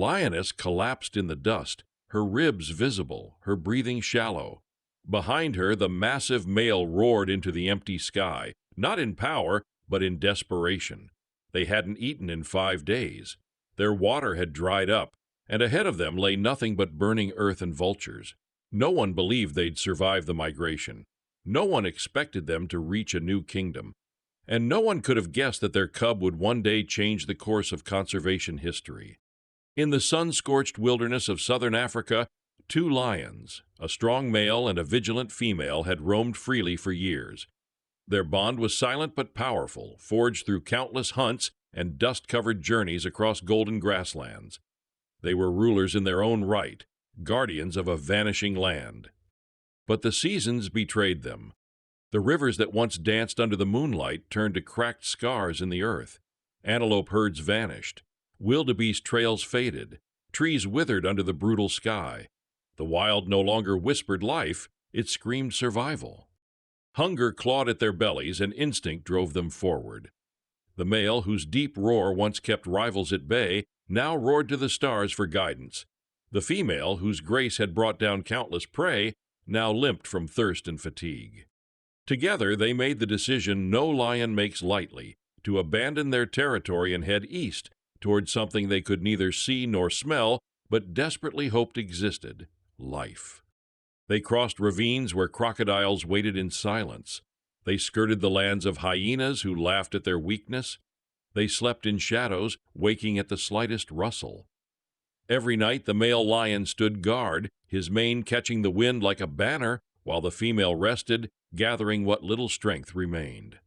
Lioness collapsed in the dust, her ribs visible, her breathing shallow. Behind her, the massive male roared into the empty sky, not in power, but in desperation. They hadn't eaten in 5 days. Their water had dried up, and ahead of them lay nothing but burning earth and vultures. No one believed they'd survive the migration. No one expected them to reach a new kingdom. And no one could have guessed that their cub would one day change the course of conservation history. In the sun-scorched wilderness of southern Africa, 2 lions, a strong male and a vigilant female, had roamed freely for years. Their bond was silent but powerful, forged through countless hunts and dust-covered journeys across golden grasslands. They were rulers in their own right, guardians of a vanishing land. But the seasons betrayed them. The rivers that once danced under the moonlight turned to cracked scars in the earth. Antelope herds vanished. Wildebeest trails faded. Trees withered under the brutal sky. The wild no longer whispered life, it screamed survival. Hunger clawed at their bellies, and instinct drove them forward. The male, whose deep roar once kept rivals at bay, now roared to the stars for guidance. The female, whose grace had brought down countless prey, now limped from thirst and fatigue. Together they made the decision no lion makes lightly, to abandon their territory and head east toward something they could neither see nor smell, but desperately hoped existed: life. They crossed ravines where crocodiles waited in silence. They skirted the lands of hyenas who laughed at their weakness. They slept in shadows, waking at the slightest rustle. Every night the male lion stood guard, his mane catching the wind like a banner, while the female rested, gathering what little strength remained.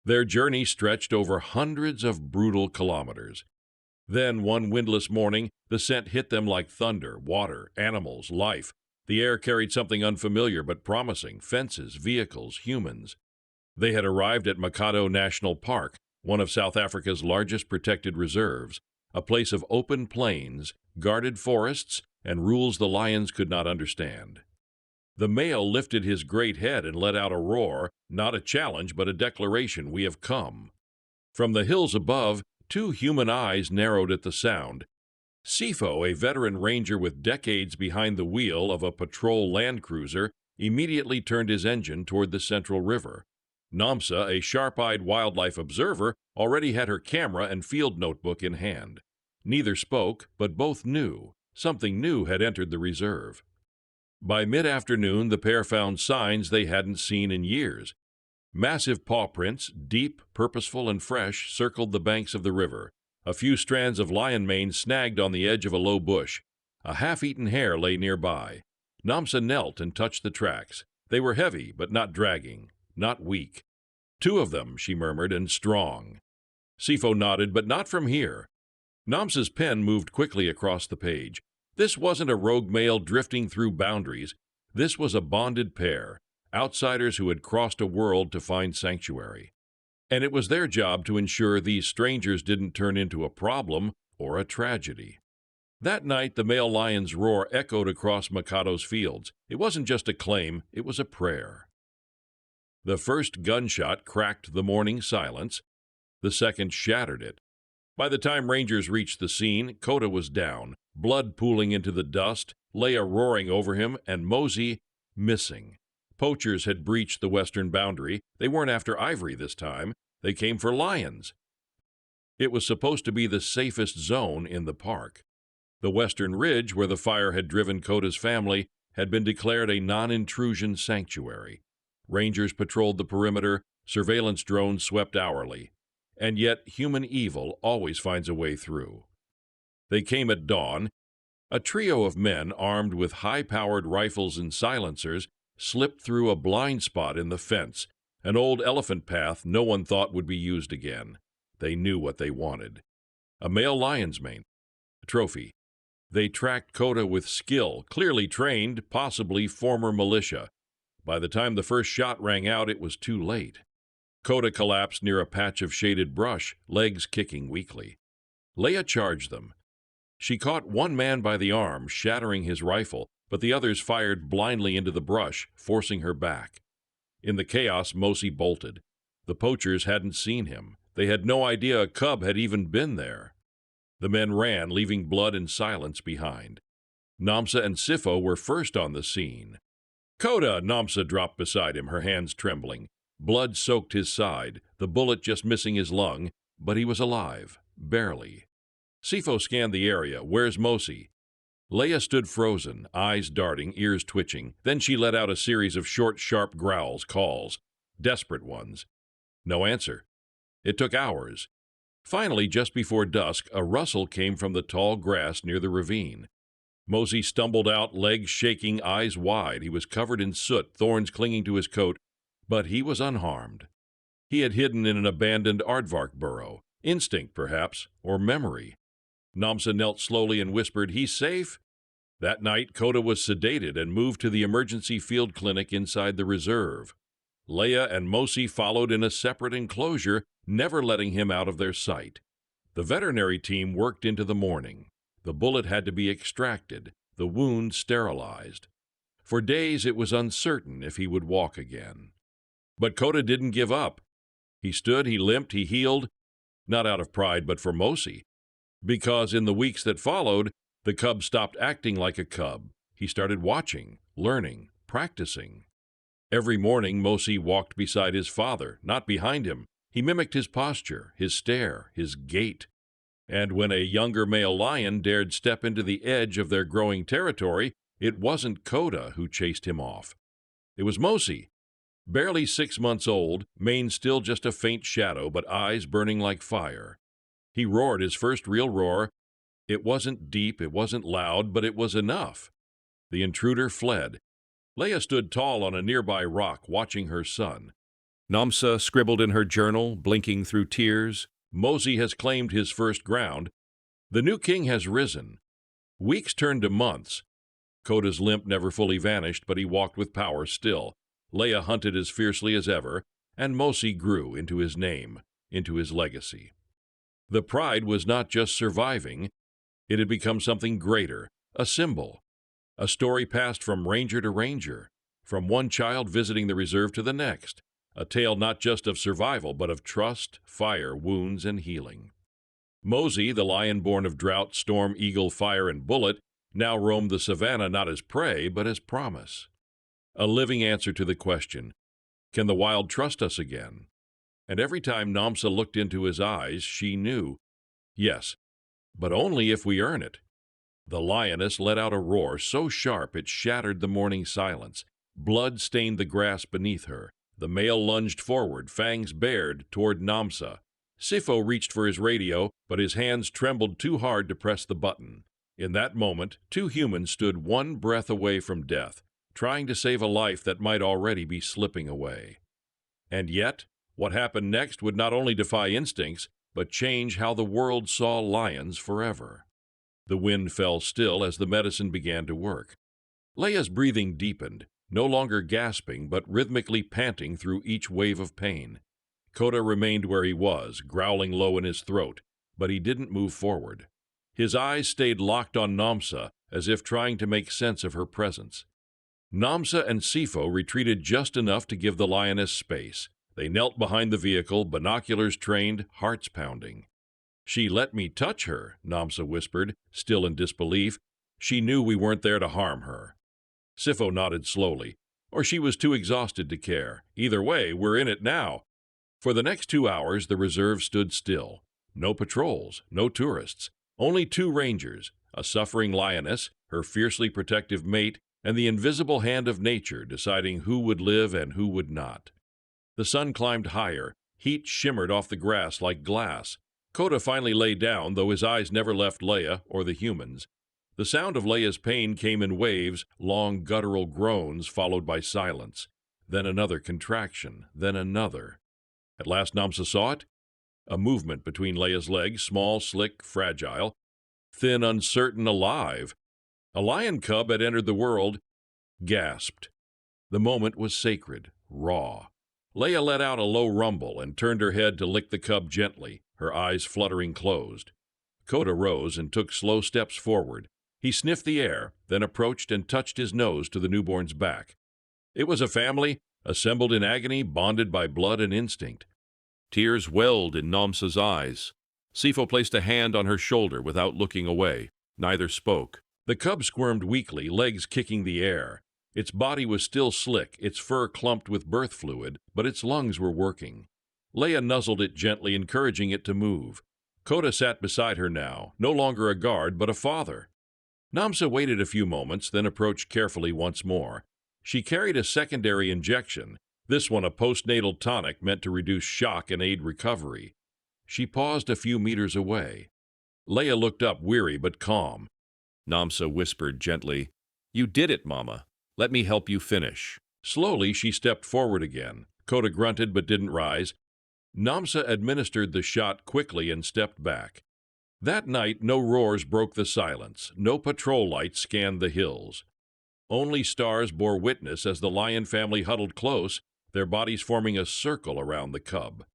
Their journey stretched over hundreds of brutal kilometers. Then, one windless morning, the scent hit them like thunder, water, animals, life. The air carried something unfamiliar but promising: fences, vehicles, humans. They had arrived at Makado National Park, one of South Africa's largest protected reserves, a place of open plains, guarded forests, and rules the lions could not understand. The male lifted his great head and let out a roar, not a challenge but a declaration: "We have come." From the hills above, 2 human eyes narrowed at the sound. Sifo, a veteran ranger with decades behind the wheel of a patrol land cruiser, immediately turned his engine toward the central river. Namsa, a sharp-eyed wildlife observer, already had her camera and field notebook in hand. Neither spoke, but both knew. Something new had entered the reserve. By mid-afternoon, the pair found signs they hadn't seen in years. Massive paw prints, deep, purposeful, and fresh, circled the banks of the river. A few strands of lion mane snagged on the edge of a low bush. A half-eaten hare lay nearby. Namsa knelt and touched the tracks. They were heavy, but not dragging, not weak. 2 of them, she murmured, and strong. Sifo nodded, but not from here. Namsa's pen moved quickly across the page. This wasn't a rogue male drifting through boundaries. This was a bonded pair, outsiders who had crossed a world to find sanctuary. And it was their job to ensure these strangers didn't turn into a problem or a tragedy. That night, the male lion's roar echoed across Makado's fields. It wasn't just a claim, it was a prayer. The first gunshot cracked the morning silence. The second shattered it. By the time rangers reached the scene, Kota was down, blood pooling into the dust, Leia roaring over him, and Mosey missing. Poachers had breached the western boundary. They weren't after ivory this time. They came for lions. It was supposed to be the safest zone in the park. The western ridge, where the fire had driven Kota's family, had been declared a non-intrusion sanctuary. Rangers patrolled the perimeter, surveillance drones swept hourly. And yet human evil always finds a way through. They came at dawn. A trio of men armed with high-powered rifles and silencers slipped through a blind spot in the fence, an old elephant path no one thought would be used again. They knew what they wanted. A male lion's mane. A trophy. They tracked Kota with skill, clearly trained, possibly former militia. By the time the first shot rang out, it was too late. Kota collapsed near a patch of shaded brush, legs kicking weakly. Leia charged them. She caught one man by the arm, shattering his rifle, but the others fired blindly into the brush, forcing her back. In the chaos, Mosey bolted. The poachers hadn't seen him. They had no idea a cub had even been there. The men ran, leaving blood and silence behind. Namsa and Sifo were first on the scene. "Koda!" Namsa dropped beside him, her hands trembling. Blood soaked his side, the bullet just missing his lung, but he was alive, barely. Sifo scanned the area. "Where's Mosi?" Leia stood frozen, eyes darting, ears twitching. Then she let out a series of short, sharp growls, calls, desperate ones. No answer. It took hours. Finally, just before dusk, a rustle came from the tall grass near the ravine. Mosi stumbled out, legs shaking, eyes wide. He was covered in soot, thorns clinging to his coat, but he was unharmed. He had hidden in an abandoned aardvark burrow. Instinct, perhaps, or memory. Namsa knelt slowly and whispered, "He's safe?" That night, Koda was sedated and moved to the emergency field clinic inside the reserve. Leia and Mosi followed in a separate enclosure, never letting him out of their sight. The veterinary team worked into the morning. The bullet had to be extracted, the wound sterilized. For days it was uncertain if he would walk again. But Koda didn't give up. He stood, he limped, he healed, not out of pride, but for Mosi. Because in the weeks that followed, the cub stopped acting like a cub. He started watching, learning, practicing. Every morning, Mosi walked beside his father, not behind him. He mimicked his posture, his stare, his gait. And when a younger male lion dared step into the edge of their growing territory, it wasn't Koda who chased him off. It was Mosi. Barely 6 months old, mane still just a faint shadow, but eyes burning like fire. He roared his first real roar. It wasn't deep, it wasn't loud, but it was enough. The intruder fled. Leia stood tall on a nearby rock, watching her son. Namsa scribbled in her journal, blinking through tears. Mosi has claimed his first ground. The new king has risen. Weeks turned to months. Koda's limp never fully vanished, but he walked with power still. Leia hunted as fiercely as ever, and Mosi grew into his name, into his legacy. The pride was not just surviving. It had become something greater, a symbol. A story passed from ranger to ranger, from one child visiting the reserve to the next. A tale not just of survival, but of trust, fire, wounds, and healing. Mosi, the lion born of drought, storm, eagle, fire, and bullet, now roamed the savannah not as prey, but as promise. A living answer to the question, can the wild trust us again? And every time Namsa looked into his eyes, she knew, yes, but only if we earn it. The lioness let out a roar so sharp it shattered the morning silence. Blood stained the grass beneath her. The male lunged forward, fangs bared, toward Namsa. Sifo reached for his radio, but his hands trembled too hard to press the button. In that moment, 2 humans stood one breath away from death, trying to save a life that might already be slipping away. And yet, what happened next would not only defy instincts, but change how the world saw lions forever. The wind fell still as the medicine began to work. Leia's breathing deepened, no longer gasping, but rhythmically panting through each wave of pain. Koda remained where he was, growling low in his throat, but he didn't move forward. His eyes stayed locked on Namsa, as if trying to make sense of her presence. Namsa and Sifo retreated just enough to give the lioness space. They knelt behind the vehicle, binoculars trained, hearts pounding. "She let me touch her," Namsa whispered, still in disbelief. "She knew we weren't there to harm her." Sifo nodded slowly. Or she was too exhausted to care. Either way, we're in it now. For the next 2 hours, the reserve stood still. No patrols, no tourists. Only 2 rangers, a suffering lioness, her fiercely protective mate, and the invisible hand of nature deciding who would live and who would not. The sun climbed higher. Heat shimmered off the grass like glass. Koda finally lay down, though his eyes never left Leia or the humans. The sound of Leia's pain came in waves, long guttural groans followed by silence. Then another contraction, then another. At last Namsa saw it. A movement between Leia's legs, small, slick, fragile, thin, uncertain, alive. A lion cub had entered the world, gasped. The moment was sacred, raw. Leia let out a low rumble and turned her head to lick the cub gently, her eyes fluttering closed. Koda rose and took slow steps forward. He sniffed the air, then approached and touched his nose to the newborn's back. It was a family, assembled in agony, bonded by blood and instinct. Tears welled in Namsa's eyes. Sifo placed a hand on her shoulder without looking away. Neither spoke. The cub squirmed weakly, legs kicking the air. Its body was still slick, its fur clumped with birth fluid, but its lungs were working. Leia nuzzled it gently, encouraging it to move. Koda sat beside her now, no longer a guard, but a father. Namsa waited a few moments, then approached carefully once more. She carried a secondary injection, this one a postnatal tonic meant to reduce shock and aid recovery. She paused a few meters away. Leia looked up, weary but calm. Namsa whispered gently, "You did it, Mama. Let me help you finish." Slowly, she stepped forward again. Koda grunted but didn't rise. Namsa administered the shot quickly and stepped back. That night, no roars broke the silence. No patrol lights scanned the hills. Only stars bore witness as the lion family huddled close, their bodies forming a circle around the cub.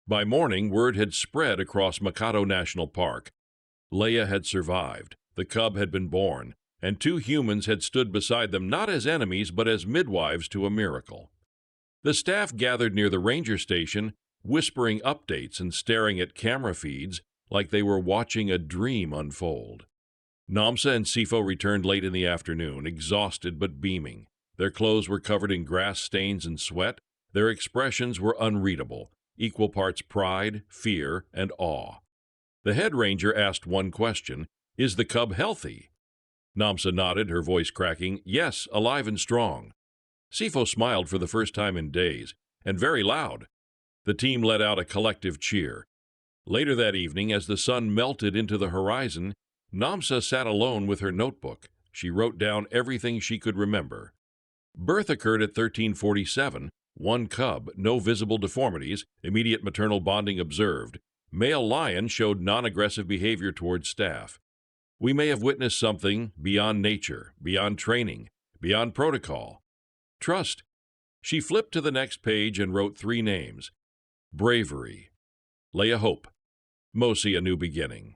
By morning, word had spread across Mikado National Park. Leia had survived, the cub had been born, and 2 humans had stood beside them not as enemies but as midwives to a miracle. The staff gathered near the ranger station, whispering updates and staring at camera feeds like they were watching a dream unfold. Namsa and Sifo returned late in the afternoon, exhausted but beaming. Their clothes were covered in grass stains and sweat. Their expressions were unreadable, equal parts pride, fear, and awe. The head ranger asked one question, "Is the cub healthy?" Namsa nodded, her voice cracking, "Yes, alive and strong." Sifo smiled for the first time in days, and very loud. The team let out a collective cheer. Later that evening, as the sun melted into the horizon, Namsa sat alone with her notebook. She wrote down everything she could remember. Birth occurred at 1347, 1 cub, no visible deformities, immediate maternal bonding observed. Male lion showed non-aggressive behavior towards staff. We may have witnessed something beyond nature, beyond training, beyond protocol. Trust. She flipped to the next page and wrote 3 names. Bravery. Leia Hope. Mosi, a new beginning.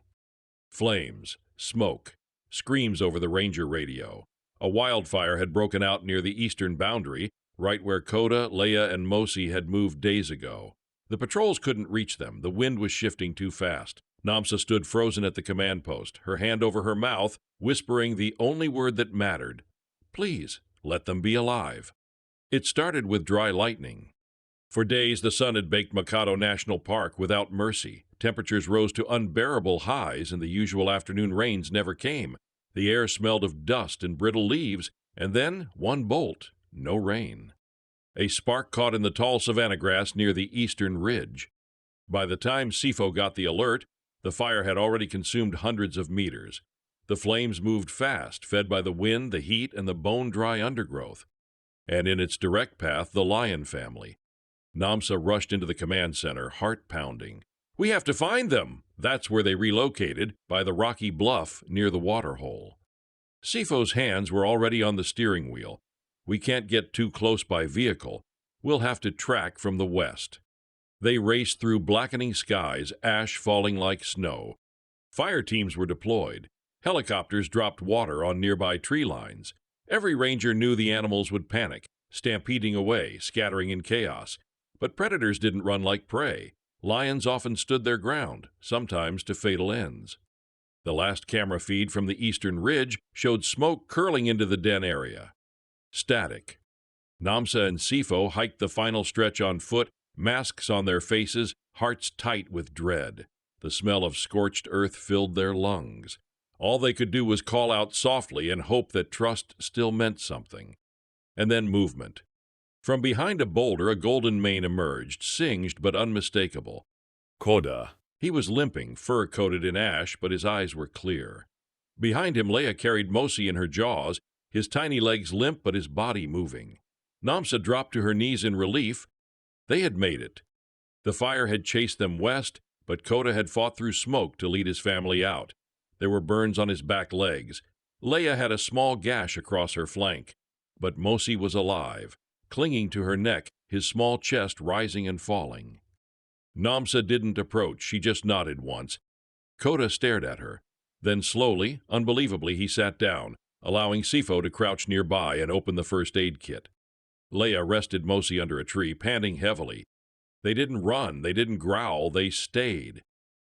Flames. Smoke. Screams over the ranger radio. A wildfire had broken out near the eastern boundary, right where Koda, Leia, and Mosi had moved days ago. The patrols couldn't reach them. The wind was shifting too fast. Namsa stood frozen at the command post, her hand over her mouth, whispering the only word that mattered. Please, let them be alive. It started with dry lightning. For days, the sun had baked Mikado National Park without mercy. Temperatures rose to unbearable highs, and the usual afternoon rains never came. The air smelled of dust and brittle leaves, and then one bolt, no rain. A spark caught in the tall savanna grass near the eastern ridge. By the time Sifo got the alert, the fire had already consumed hundreds of meters. The flames moved fast, fed by the wind, the heat, and the bone-dry undergrowth. And in its direct path, the lion family. Namsa rushed into the command center, heart pounding. "We have to find them!" That's where they relocated, by the rocky bluff near the waterhole. Sifo's hands were already on the steering wheel. "We can't get too close by vehicle. We'll have to track from the west." They raced through blackening skies, ash falling like snow. Fire teams were deployed. Helicopters dropped water on nearby tree lines. Every ranger knew the animals would panic, stampeding away, scattering in chaos. But predators didn't run like prey. Lions often stood their ground, sometimes to fatal ends. The last camera feed from the eastern ridge showed smoke curling into the den area. Static. Namsa and Sifo hiked the final stretch on foot, masks on their faces, hearts tight with dread. The smell of scorched earth filled their lungs. All they could do was call out softly and hope that trust still meant something. And then movement. From behind a boulder, a golden mane emerged, singed but unmistakable. Koda. He was limping, fur coated in ash, but his eyes were clear. Behind him, Leia carried Mosi in her jaws, his tiny legs limp but his body moving. Namsa dropped to her knees in relief. They had made it. The fire had chased them west, but Koda had fought through smoke to lead his family out. There were burns on his back legs. Leia had a small gash across her flank. But Mosi was alive, clinging to her neck, his small chest rising and falling. Namsa didn't approach, she just nodded once. Koda stared at her. Then slowly, unbelievably, he sat down, allowing Sifo to crouch nearby and open the first aid kit. Leia rested Mosi under a tree, panting heavily. They didn't run, they didn't growl, they stayed.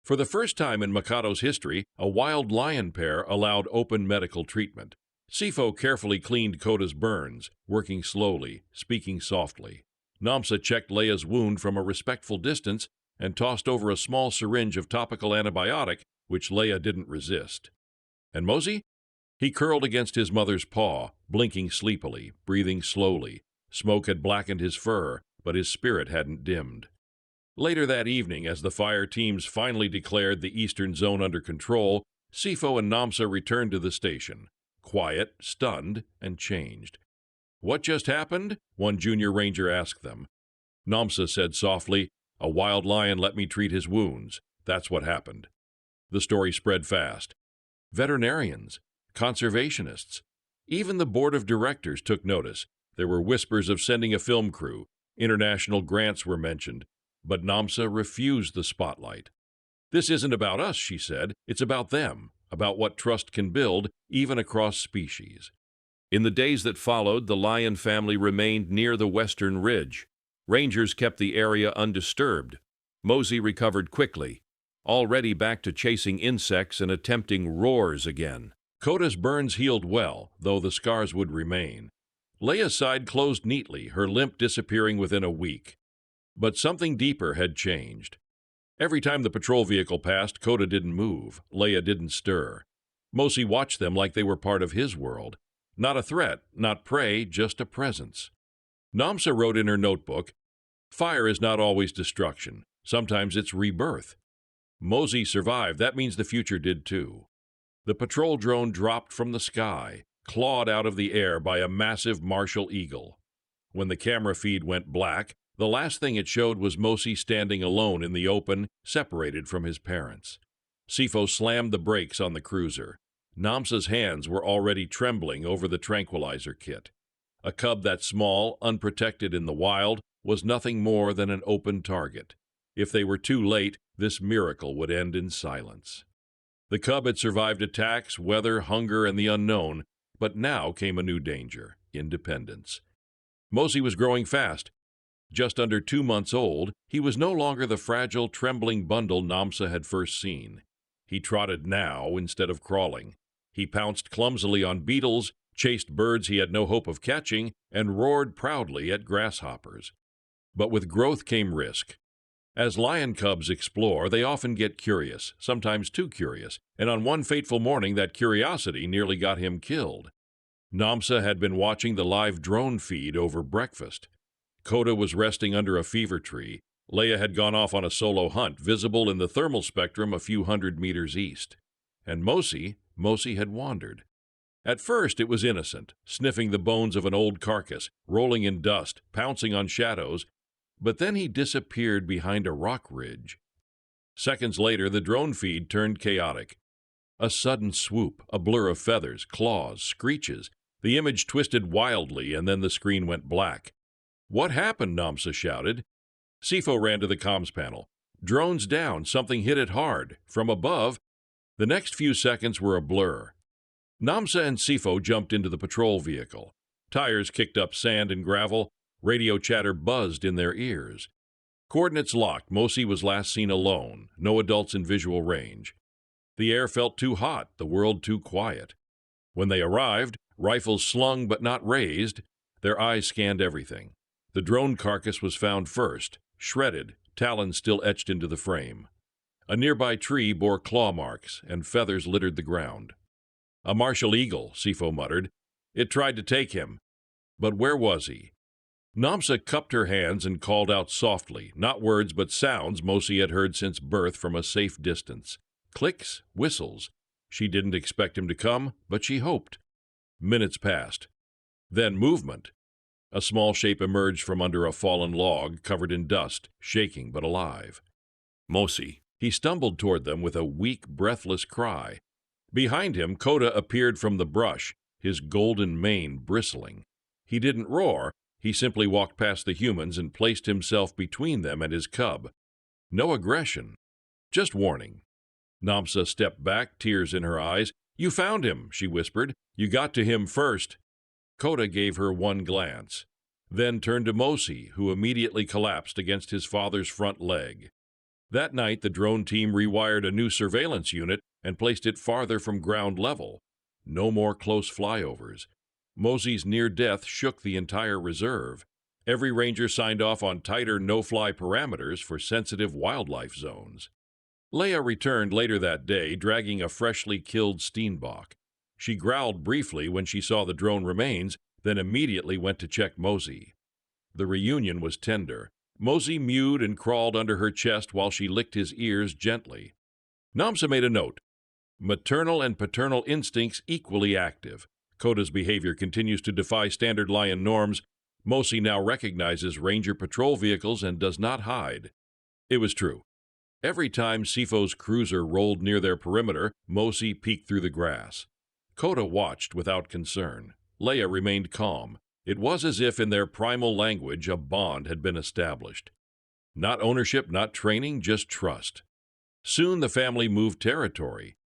For the first time in Mikado's history, a wild lion pair allowed open medical treatment. Sifo carefully cleaned Koda's burns, working slowly, speaking softly. Namsa checked Leia's wound from a respectful distance and tossed over a small syringe of topical antibiotic, which Leia didn't resist. And Mosey? He curled against his mother's paw, blinking sleepily, breathing slowly. Smoke had blackened his fur, but his spirit hadn't dimmed. Later that evening, as the fire teams finally declared the eastern zone under control, Sifo and Namsa returned to the station, quiet, stunned, and changed. "What just happened?" one junior ranger asked them. Namsa said softly, "A wild lion let me treat his wounds. That's what happened." The story spread fast. Veterinarians, conservationists, even the board of directors took notice. There were whispers of sending a film crew. International grants were mentioned, but Namsa refused the spotlight. "This isn't about us," she said. "It's about them, about what trust can build, even across species." In the days that followed, the lion family remained near the western ridge. Rangers kept the area undisturbed. Mosey recovered quickly, already back to chasing insects and attempting roars again. Koda's burns healed well, though the scars would remain. Leia's side closed neatly, her limp disappearing within a week. But something deeper had changed. Every time the patrol vehicle passed, Koda didn't move. Leia didn't stir. Mosey watched them like they were part of his world. Not a threat, not prey, just a presence. Namsa wrote in her notebook, "Fire is not always destruction. Sometimes it's rebirth." Mosey survived. That means the future did too. The patrol drone dropped from the sky, clawed out of the air by a massive martial eagle. When the camera feed went black, the last thing it showed was Mosey standing alone in the open, separated from his parents. Sifo slammed the brakes on the cruiser. Namsa's hands were already trembling over the tranquilizer kit. A cub that small, unprotected in the wild, was nothing more than an open target. If they were too late, this miracle would end in silence. The cub had survived attacks, weather, hunger, and the unknown, but now came a new danger: independence. Mosey was growing fast. Just under 2 months old, he was no longer the fragile, trembling bundle Namsa had first seen. He trotted now instead of crawling. He pounced clumsily on beetles, chased birds he had no hope of catching, and roared proudly at grasshoppers. But with growth came risk. As lion cubs explore, they often get curious, sometimes too curious, and on one fateful morning that curiosity nearly got him killed. Namsa had been watching the live drone feed over breakfast. Koda was resting under a fever tree. Leia had gone off on a solo hunt, visible in the thermal spectrum a few hundred meters east. And Mosey had wandered. At first it was innocent, sniffing the bones of an old carcass, rolling in dust, pouncing on shadows, but then he disappeared behind a rock ridge. Seconds later, the drone feed turned chaotic. A sudden swoop, a blur of feathers, claws, screeches. The image twisted wildly, and then the screen went black. "What happened?" Namsa shouted. Sifo ran to the comms panel. "Drone's down. Something hit it hard. From above." The next few seconds were a blur. Namsa and Sifo jumped into the patrol vehicle. Tires kicked up sand and gravel. Radio chatter buzzed in their ears. Coordinates locked. Mosey was last seen alone. No adults in visual range. The air felt too hot, the world too quiet. When they arrived, rifles slung but not raised, their eyes scanned everything. The drone carcass was found first, shredded, talons still etched into the frame. A nearby tree bore claw marks, and feathers littered the ground. "A martial eagle," Sifo muttered. "It tried to take him." But where was he? Namsa cupped her hands and called out softly, not words but sounds Mosey had heard since birth from a safe distance. Clicks, whistles. She didn't expect him to come, but she hoped. Minutes passed. Then movement. A small shape emerged from under a fallen log, covered in dust, shaking but alive. Mosey. He stumbled toward them with a weak, breathless cry. Behind him, Koda appeared from the brush, his golden mane bristling. He didn't roar. He simply walked past the humans and placed himself between them and his cub. No aggression, just warning. Namsa stepped back, tears in her eyes. "You found him," she whispered. "You got to him first." Koda gave her one glance, then turned to Mosey, who immediately collapsed against his father's front leg. That night, the drone team rewired a new surveillance unit and placed it farther from ground level. No more close flyovers. Mosey's near death shook the entire reserve. Every ranger signed off on tighter no-fly parameters for sensitive wildlife zones. Leia returned later that day, dragging a freshly killed steenbok. She growled briefly when she saw the drone remains, then immediately went to check Mosey. The reunion was tender. Mosey mewed and crawled under her chest while she licked his ears gently. Namsa made a note. Maternal and paternal instincts equally active. Koda's behavior continues to defy standard lion norms. Mosey now recognizes ranger patrol vehicles and does not hide. It was true. Every time Sifo's cruiser rolled near their perimeter, Mosey peeked through the grass. Koda watched without concern. Leia remained calm. It was as if in their primal language a bond had been established. Not ownership, not training, just trust. Soon the family moved territory.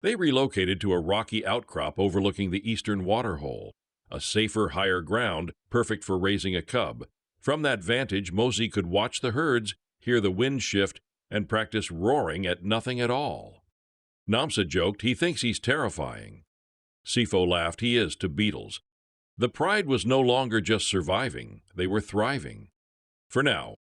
They relocated to a rocky outcrop overlooking the eastern waterhole, a safer, higher ground, perfect for raising a cub. From that vantage, Mosey could watch the herds, hear the wind shift, and practice roaring at nothing at all. Namsa joked he thinks he's terrifying. Sifo laughed he is to beetles. The pride was no longer just surviving, they were thriving. For now.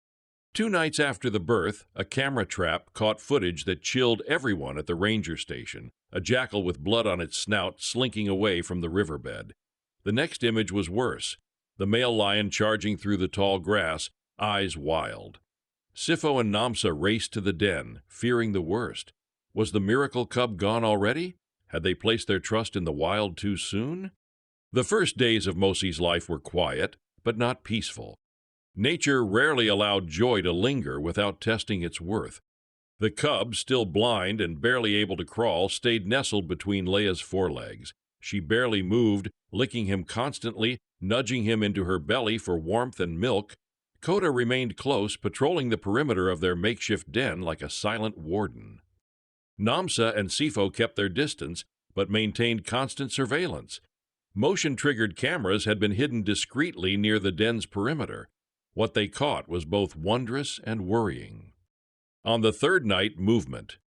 2 nights after the birth, a camera trap caught footage that chilled everyone at the ranger station, a jackal with blood on its snout slinking away from the riverbed. The next image was worse, the male lion charging through the tall grass, eyes wild. Sifo and Namsa raced to the den, fearing the worst. Was the miracle cub gone already? Had they placed their trust in the wild too soon? The first days of Mosey's life were quiet, but not peaceful. Nature rarely allowed joy to linger without testing its worth. The cub, still blind and barely able to crawl, stayed nestled between Leia's forelegs. She barely moved, licking him constantly, nudging him into her belly for warmth and milk. Koda remained close, patrolling the perimeter of their makeshift den like a silent warden. Namsa and Sifo kept their distance, but maintained constant surveillance. Motion-triggered cameras had been hidden discreetly near the den's perimeter. What they caught was both wondrous and worrying. On the third night, movement.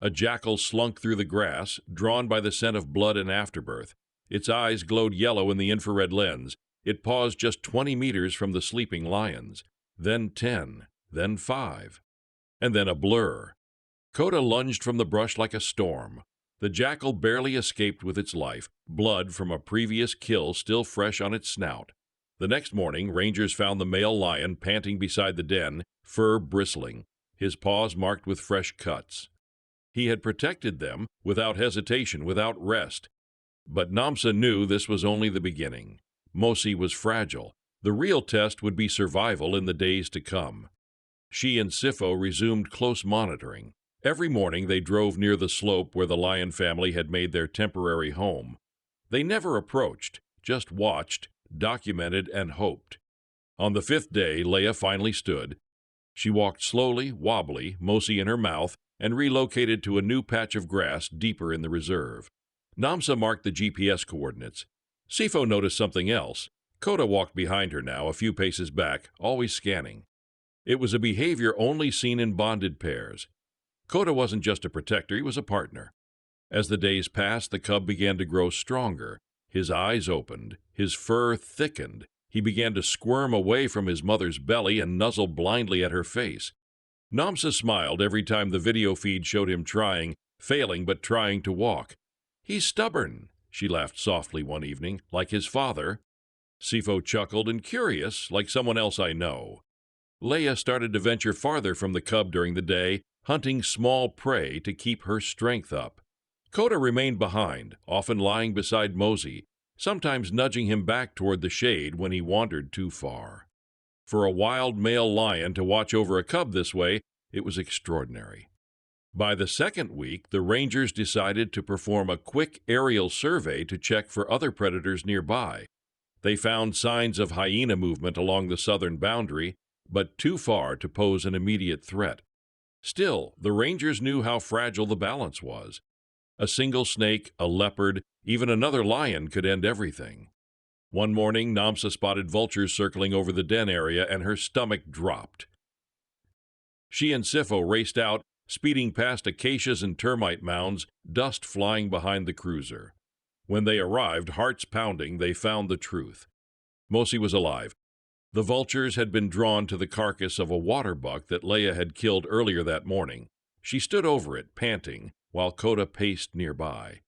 A jackal slunk through the grass, drawn by the scent of blood and afterbirth. Its eyes glowed yellow in the infrared lens. It paused just 20 meters from the sleeping lions. Then 10, then 5. And then a blur. Koda lunged from the brush like a storm. The jackal barely escaped with its life, blood from a previous kill still fresh on its snout. The next morning, rangers found the male lion panting beside the den, fur bristling, his paws marked with fresh cuts. He had protected them without hesitation, without rest. But Namsa knew this was only the beginning. Mosey was fragile. The real test would be survival in the days to come. She and Sifo resumed close monitoring. Every morning they drove near the slope where the lion family had made their temporary home. They never approached, just watched, documented, and hoped. On the 5th day, Leia finally stood. She walked slowly, wobbly, Mosey in her mouth, and relocated to a new patch of grass deeper in the reserve. Namsa marked the GPS coordinates. Sifo noticed something else. Koda walked behind her now, a few paces back, always scanning. It was a behavior only seen in bonded pairs. Koda wasn't just a protector, he was a partner. As the days passed, the cub began to grow stronger. His eyes opened, his fur thickened. He began to squirm away from his mother's belly and nuzzle blindly at her face. Namsa smiled every time the video feed showed him trying, failing but trying to walk. "He's stubborn," she laughed softly one evening, "like his father." Sifo chuckled and curious, like someone else I know. Leia started to venture farther from the cub during the day, hunting small prey to keep her strength up. Koda remained behind, often lying beside Mosey, sometimes nudging him back toward the shade when he wandered too far. For a wild male lion to watch over a cub this way, it was extraordinary. By the 2nd week, the rangers decided to perform a quick aerial survey to check for other predators nearby. They found signs of hyena movement along the southern boundary, but too far to pose an immediate threat. Still, the rangers knew how fragile the balance was. A single snake, a leopard, even another lion could end everything. One morning, Namsa spotted vultures circling over the den area, and her stomach dropped. She and Sifo raced out, speeding past acacias and termite mounds, dust flying behind the cruiser. When they arrived, hearts pounding, they found the truth. Mosi was alive. The vultures had been drawn to the carcass of a water buck that Leia had killed earlier that morning. She stood over it, panting, while Coda paced nearby.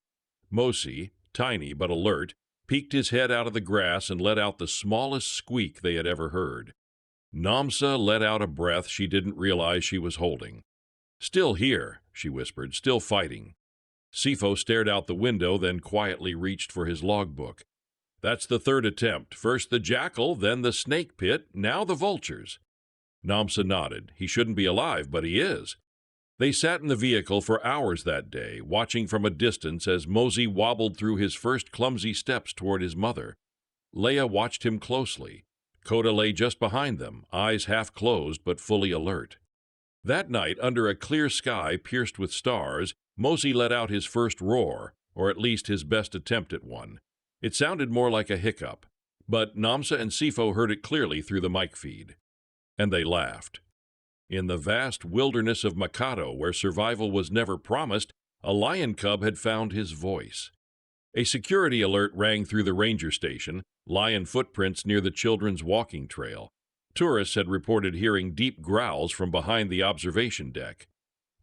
Mosi, tiny but alert, peeked his head out of the grass and let out the smallest squeak they had ever heard. Namsa let out a breath she didn't realize she was holding. "Still here," she whispered, "still fighting." Sifo stared out the window, then quietly reached for his logbook. "That's the third attempt. First the jackal, then the snake pit, now the vultures." Namsa nodded. He shouldn't be alive, but he is. They sat in the vehicle for hours that day, watching from a distance as Mosey wobbled through his first clumsy steps toward his mother. Leia watched him closely. Coda lay just behind them, eyes half closed but fully alert. That night, under a clear sky pierced with stars, Mosey let out his first roar, or at least his best attempt at one. It sounded more like a hiccup, but Namsa and Sifo heard it clearly through the mic feed. And they laughed. In the vast wilderness of Mikado, where survival was never promised, a lion cub had found his voice. A security alert rang through the ranger station, lion footprints near the children's walking trail. Tourists had reported hearing deep growls from behind the observation deck.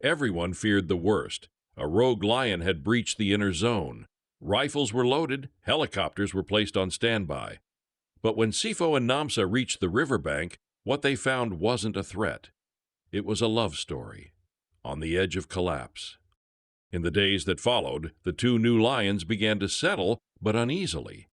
Everyone feared the worst. A rogue lion had breached the inner zone. Rifles were loaded, helicopters were placed on standby. But when Sifo and Namsa reached the riverbank, what they found wasn't a threat. It was a love story, on the edge of collapse. In the days that followed, the two new lions began to settle, but uneasily.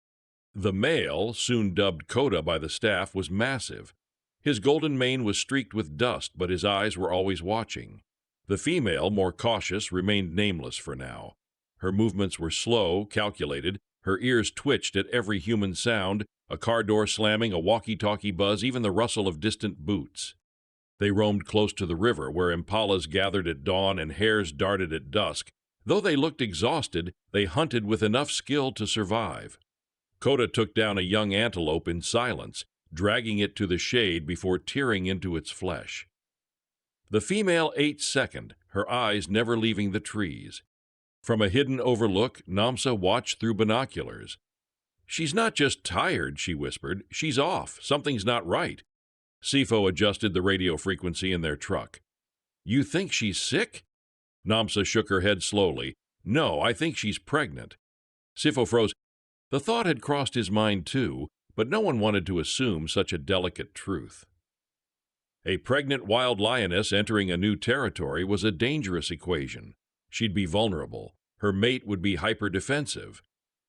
The male, soon dubbed Coda by the staff, was massive. His golden mane was streaked with dust, but his eyes were always watching. The female, more cautious, remained nameless for now. Her movements were slow, calculated. Her ears twitched at every human sound, a car door slamming, a walkie-talkie buzz, even the rustle of distant boots. They roamed close to the river, where impalas gathered at dawn and hares darted at dusk. Though they looked exhausted, they hunted with enough skill to survive. Coda took down a young antelope in silence, dragging it to the shade before tearing into its flesh. The female ate second, her eyes never leaving the trees. From a hidden overlook, Namsa watched through binoculars. "She's not just tired," she whispered. "She's off. Something's not right." Sifo adjusted the radio frequency in their truck. "You think she's sick?" Namsa shook her head slowly. "No, I think she's pregnant." Sifo froze. The thought had crossed his mind too, but no one wanted to assume such a delicate truth. A pregnant wild lioness entering a new territory was a dangerous equation. She'd be vulnerable. Her mate would be hyper-defensive.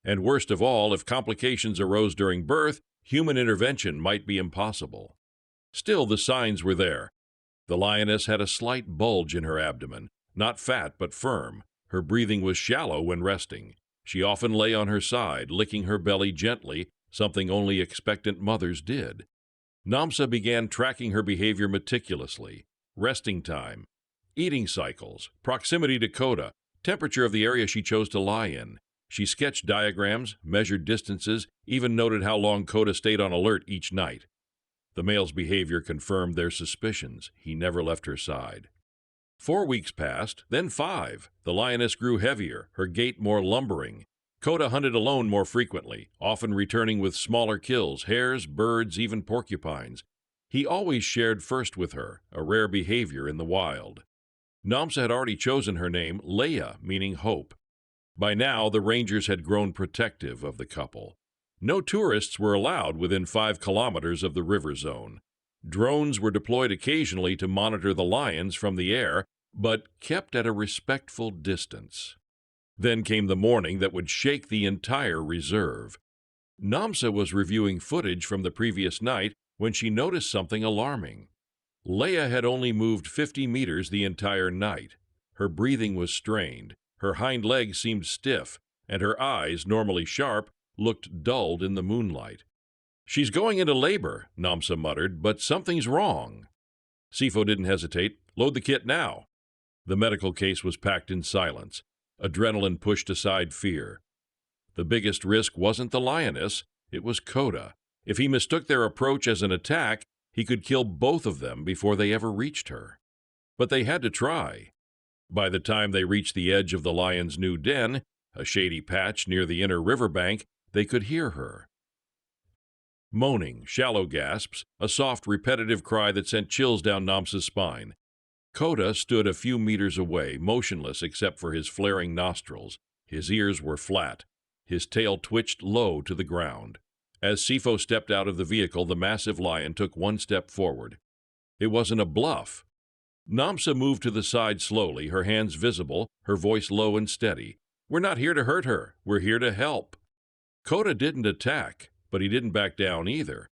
And worst of all, if complications arose during birth, human intervention might be impossible. Still, the signs were there. The lioness had a slight bulge in her abdomen, not fat but firm. Her breathing was shallow when resting. She often lay on her side, licking her belly gently, something only expectant mothers did. Namsa began tracking her behavior meticulously. Resting time, eating cycles, proximity to Coda, temperature of the area she chose to lie in. She sketched diagrams, measured distances, even noted how long Coda stayed on alert each night. The male's behavior confirmed their suspicions. He never left her side. 4 weeks passed, then 5. The lioness grew heavier, her gait more lumbering. Coda hunted alone more frequently, often returning with smaller kills, hares, birds, even porcupines. He always shared first with her, a rare behavior in the wild. Namsa had already chosen her name, Leia, meaning hope. By now, the rangers had grown protective of the couple. No tourists were allowed within 5 kilometers of the river zone. Drones were deployed occasionally to monitor the lions from the air, but kept at a respectful distance. Then came the morning that would shake the entire reserve. Namsa was reviewing footage from the previous night when she noticed something alarming. Leia had only moved 50 meters the entire night. Her breathing was strained, her hind legs seemed stiff, and her eyes, normally sharp, looked dulled in the moonlight. "She's going into labor," Namsa muttered, "but something's wrong." Sifo didn't hesitate. "Load the kit now." The medical case was packed in silence. Adrenaline pushed aside fear. The biggest risk wasn't the lioness, it was Coda. If he mistook their approach as an attack, he could kill both of them before they ever reached her. But they had to try. By the time they reached the edge of the lion's new den, a shady patch near the inner riverbank, they could hear her. Moaning, shallow gasps, a soft, repetitive cry that sent chills down Namsa's spine. Kota stood a few meters away, motionless except for his flaring nostrils. His ears were flat. His tail twitched low to the ground. As Sifo stepped out of the vehicle, the massive lion took one step forward. It wasn't a bluff. Namsa moved to the side slowly, her hands visible, her voice low and steady. "We're not here to hurt her. We're here to help." Kota didn't attack, but he didn't back down either.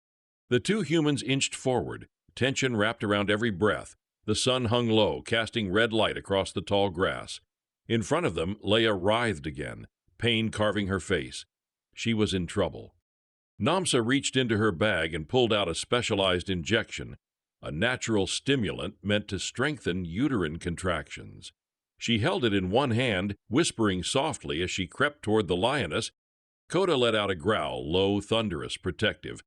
The two humans inched forward, tension wrapped around every breath. The sun hung low, casting red light across the tall grass. In front of them, Leia writhed again, pain carving her face. She was in trouble. Namsa reached into her bag and pulled out a specialized injection, a natural stimulant meant to strengthen uterine contractions. She held it in one hand, whispering softly as she crept toward the lioness. Kota let out a growl, low, thunderous, protective.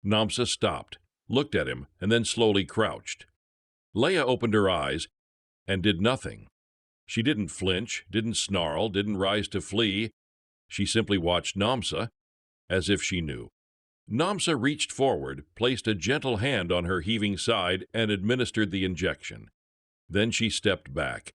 Namsa stopped, looked at him, and then slowly crouched. Leia opened her eyes and did nothing. She didn't flinch, didn't snarl, didn't rise to flee. She simply watched Namsa, as if she knew. Namsa reached forward, placed a gentle hand on her heaving side, and administered the injection. Then she stepped back,